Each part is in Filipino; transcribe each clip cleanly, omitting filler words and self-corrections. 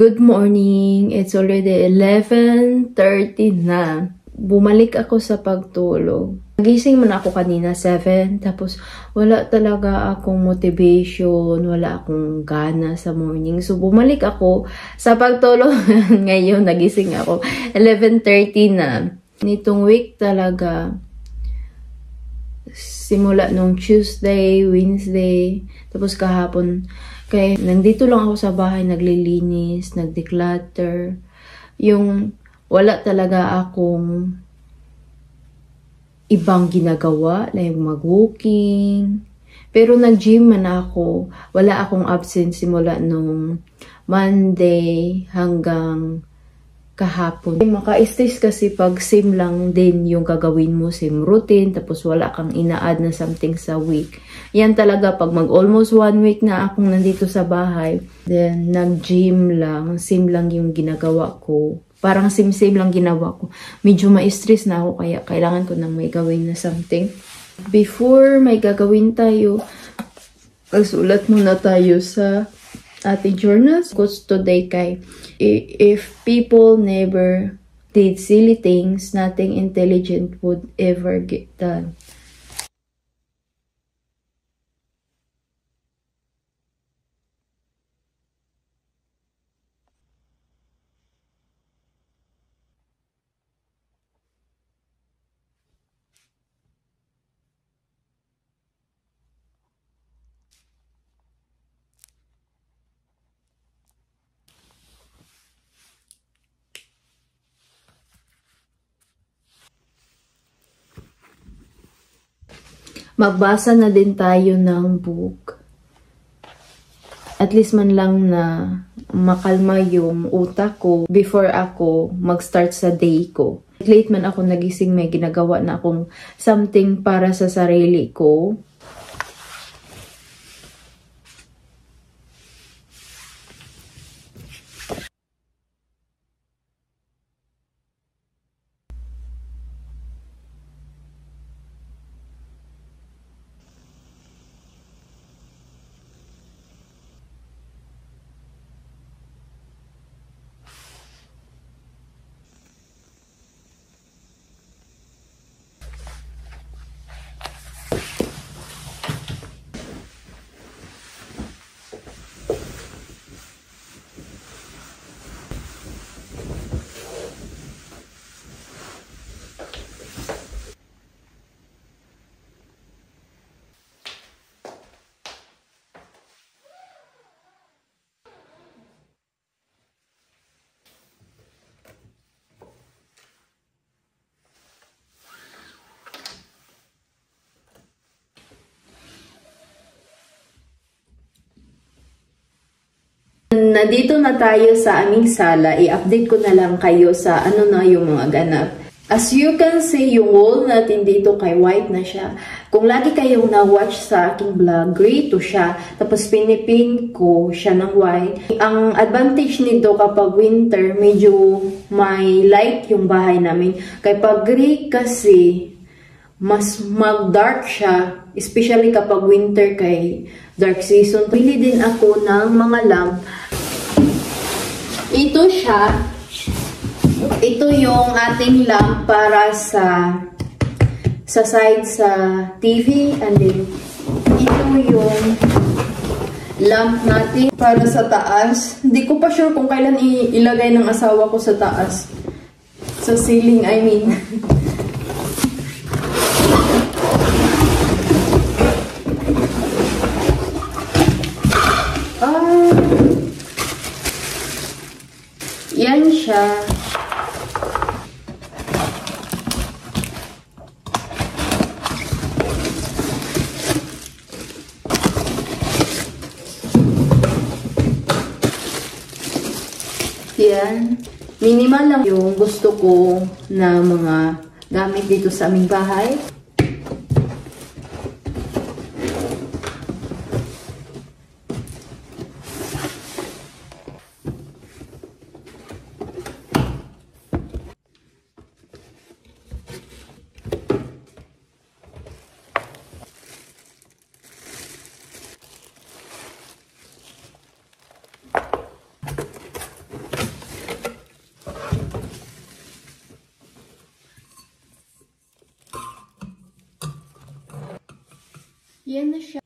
Good morning! It's already 11:30 na. Bumalik ako sa pagtulog. Nagising man ako kanina 7, tapos wala talaga akong motivation, wala akong gana sa morning. So bumalik ako sa pagtulog. Ngayon nagising ako 11:30 na. Nitong week talaga, simula nung Tuesday, Wednesday, tapos kahapon, kaya nandito lang ako sa bahay, naglilinis, nagdeclutter. Yung wala talaga akong ibang ginagawa, like mag-walking. Pero nag-gym man ako, wala akong absent simula nung Monday hanggang kahapon. Maka-stress kasi pag same lang din yung gagawin mo, same routine, tapos wala kang ina-add na something sa week. Yan talaga pag mag-almost 1 week na akong nandito sa bahay, then nag-gym lang, same lang yung ginagawa ko. Parang same-same lang ginawa ko. Medyo ma-stress na ako, kaya kailangan ko nang may gawin na something. Before may gagawin tayo, pagsulat muna tayo sa ating journals. Quotes today kay, if people never did silly things, nothing intelligent would ever get done. magbasa na din tayo ng book. At least man lang na makalma yung utak ko before ako mag-start sa day ko. Late man ako nagising, may ginagawa na akong something para sa sarili ko. Nandito na tayo sa aming sala. I-update ko na lang kayo sa ano na yung mga ganap. As you can see, yung wall natin dito kay white na siya. Kung lagi kayong na-watch sa aking vlog, gray to siya. Tapos pinipin ko siya ng white. Ang advantage nito kapag winter, medyo may light yung bahay namin. Kapag gray kasi, mas mag-dark siya. Especially kapag winter kay dark season. Pili din ako ng mga lamp. Ito siya. Ito yung ating lamp para sa side sa TV. And then, ito yung lamp natin para sa taas. Hindi ko pa sure kung kailan ilagay ng asawa ko sa taas. Sa ceiling, I mean. Yan siya. Yan. Minimal lang yung gusto ko na mga gamit dito sa aming bahay. Yan na siya.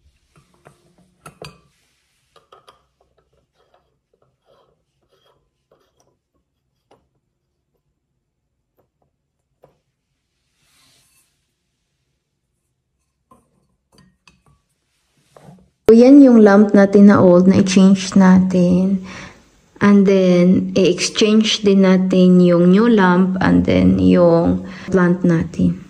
So, yan yung lamp natin na old na i-change natin. And then, i-exchange din natin yung new lamp and then yung plant natin.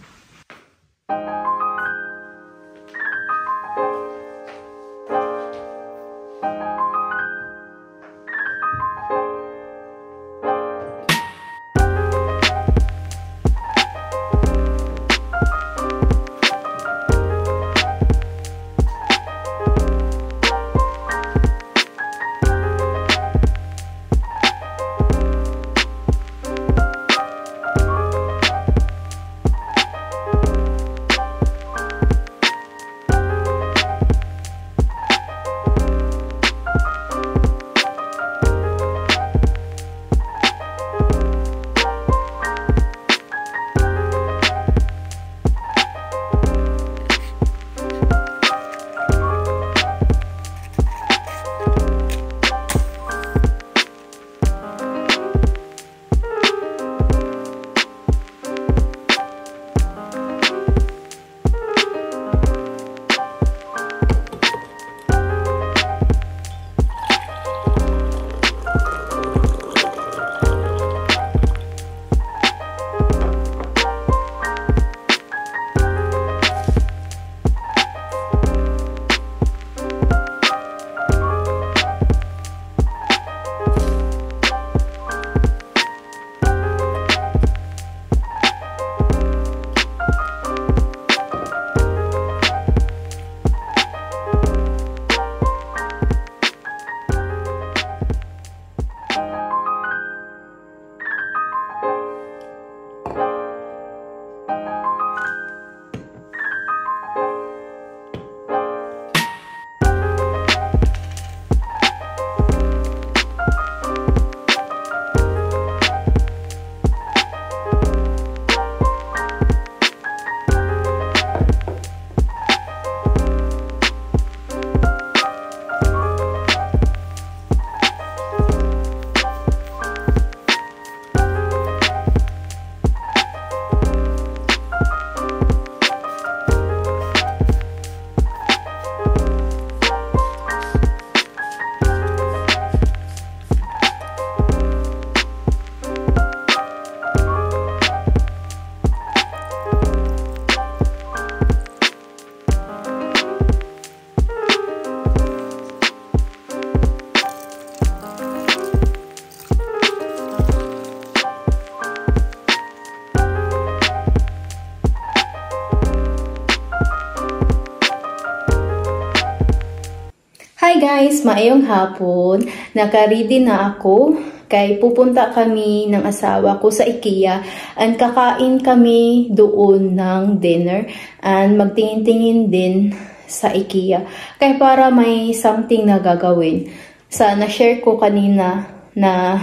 Hi guys! Maayong hapon. Naka-ready na ako. Kay pupunta kami ng asawa ko sa IKEA. And kakain kami doon ng dinner. And magtingin-tingin din sa IKEA. Kaya para may something na gagawin. Na-share ko kanina na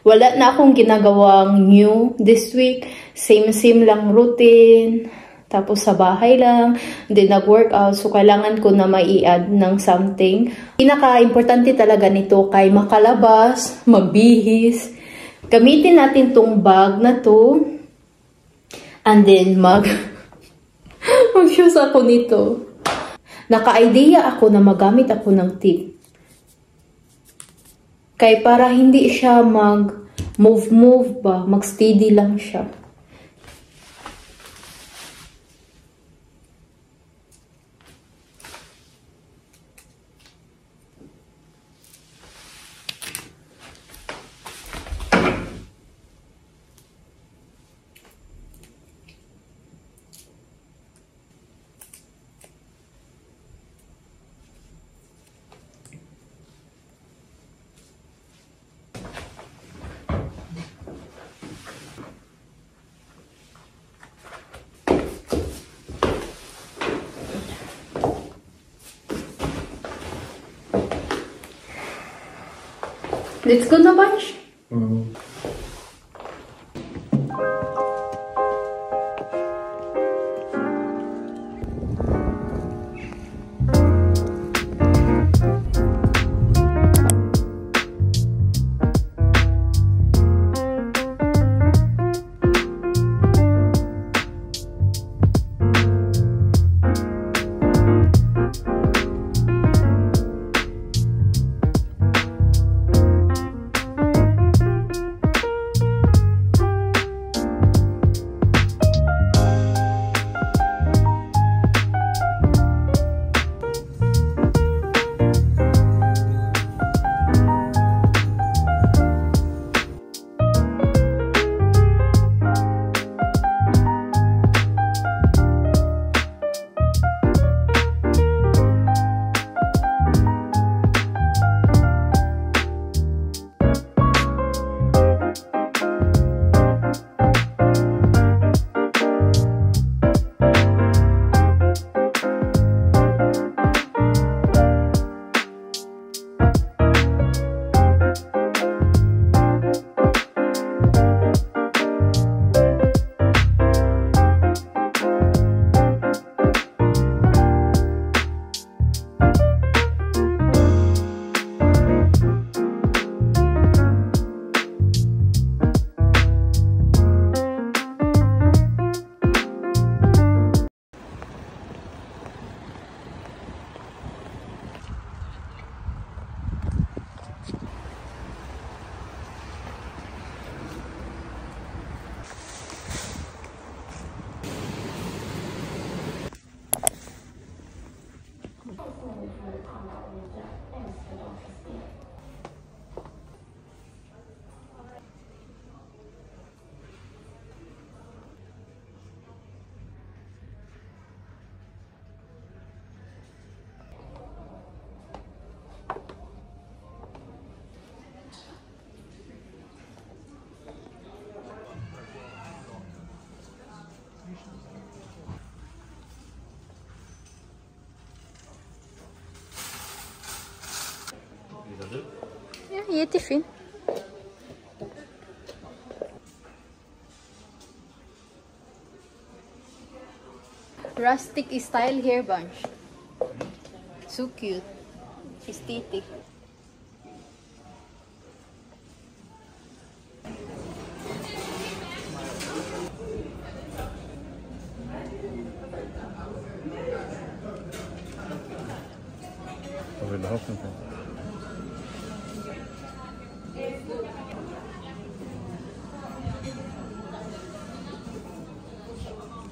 wala na akong ginagawang new this week. Same lang routine. Tapos sa bahay lang, hindi nag-workout. So, kailangan ko na mai-add ng something. Pinaka-importante talaga nito kay makalabas, magbihis. Gamitin natin tong bag na to. And then, mag-shoes ako nito. Naka-idea ako na magamit ako ng tip. Kay para hindi siya mag-move ba, mag-steady lang siya. Let's go na, Bunch. jättefin. Rustic style hair bunch. So cute. Aesthetic. Vad vill du ha för någonting?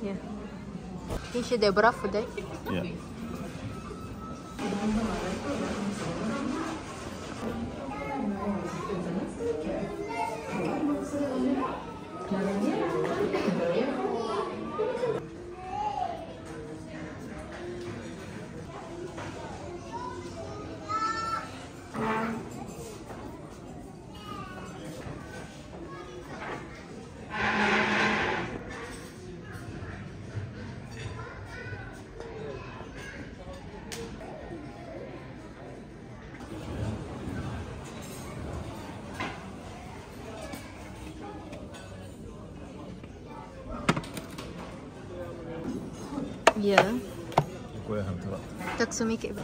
Yeah. Is det bra för dig? Ja. Ja. Då går jag hem till vatten. Tack så mycket.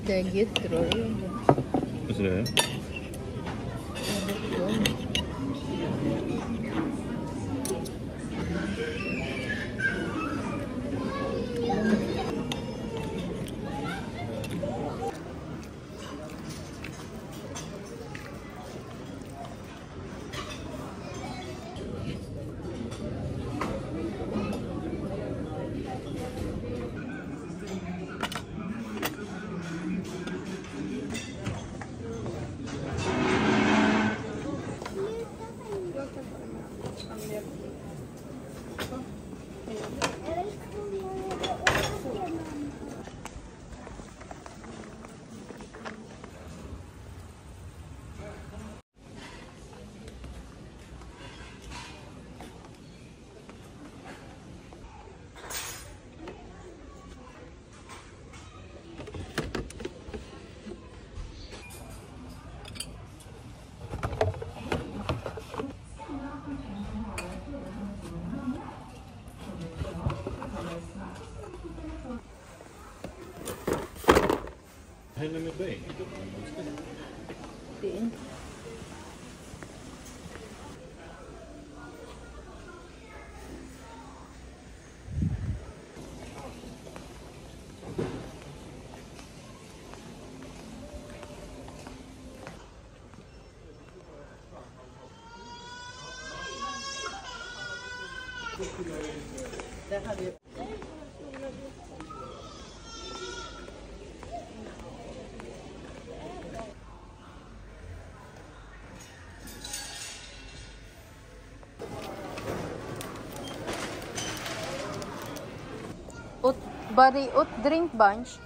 Det är jätteroligt. Vad säger du? Hänger med ben. Ben. Bari ut drink bunch.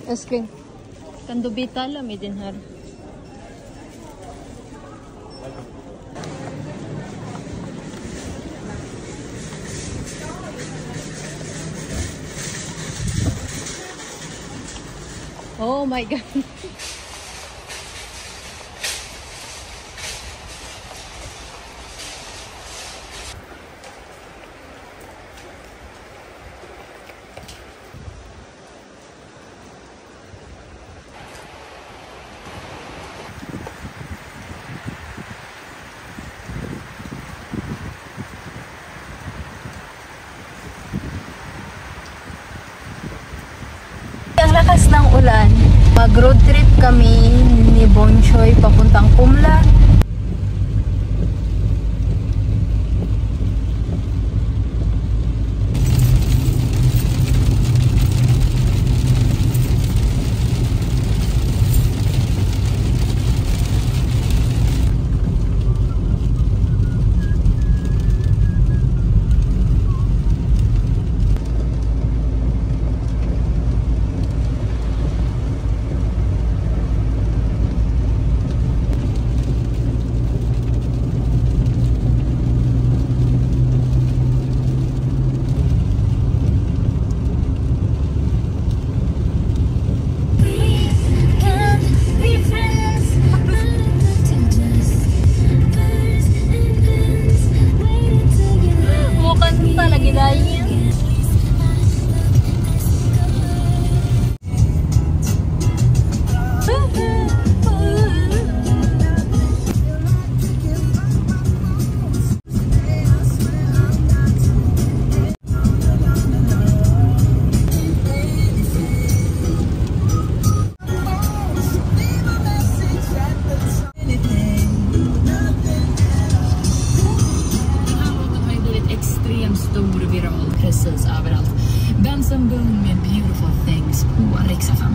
Eskring. Kan du bitala mi din har. Oh my god. Ang lakas ng ulan, mag-road trip kami ni Bonchoy papuntang Kumla. Precis överallt. Benson Boom med Beautiful Things på Rix FM.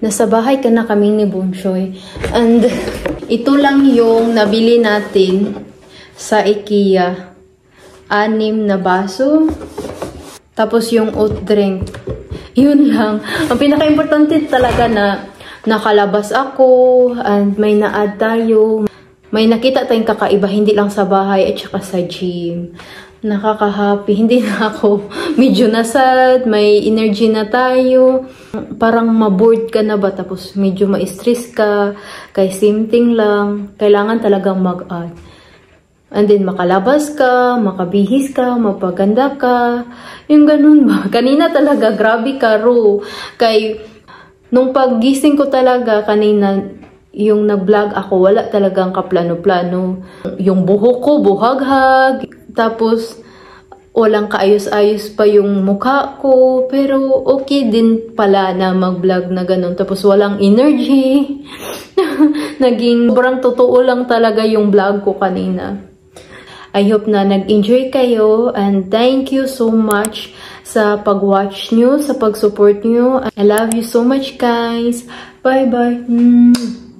Nasa bahay ka na kami ni Bonchoy. And ito lang yung nabili natin sa IKEA. 6 na baso. Tapos yung oat drink. Yun lang. Ang pinaka-importante talaga na nakalabas ako and may na-add tayo. May nakita tayong kakaiba, hindi lang sa bahay at saka sa gym. Nakaka-happy. Hindi na ako medyo nasad, may energy na tayo. Parang mabored ka na ba? Tapos medyo ma-stress ka. Kay same thing lang. Kailangan talagang mag-add. And then makalabas ka, makabihis ka, mapaganda ka. Yung ganun ba? Kanina talaga, grabe ka, Ro. Kay, nung paggising ko talaga, kanina, yung nag-vlog ako, wala talagang kaplano-plano. Yung buhok ko, buhaghag. Tapos, walang kaayos-ayos pa yung mukha ko. Pero, okay din pala na mag-vlog na ganun. Tapos, walang energy. Naging sobrang totoo lang talaga yung vlog ko kanina. I hope na nag-enjoy kayo. And thank you so much sa pag-watch nyo, sa pag-support nyo. I love you so much, guys. Bye-bye.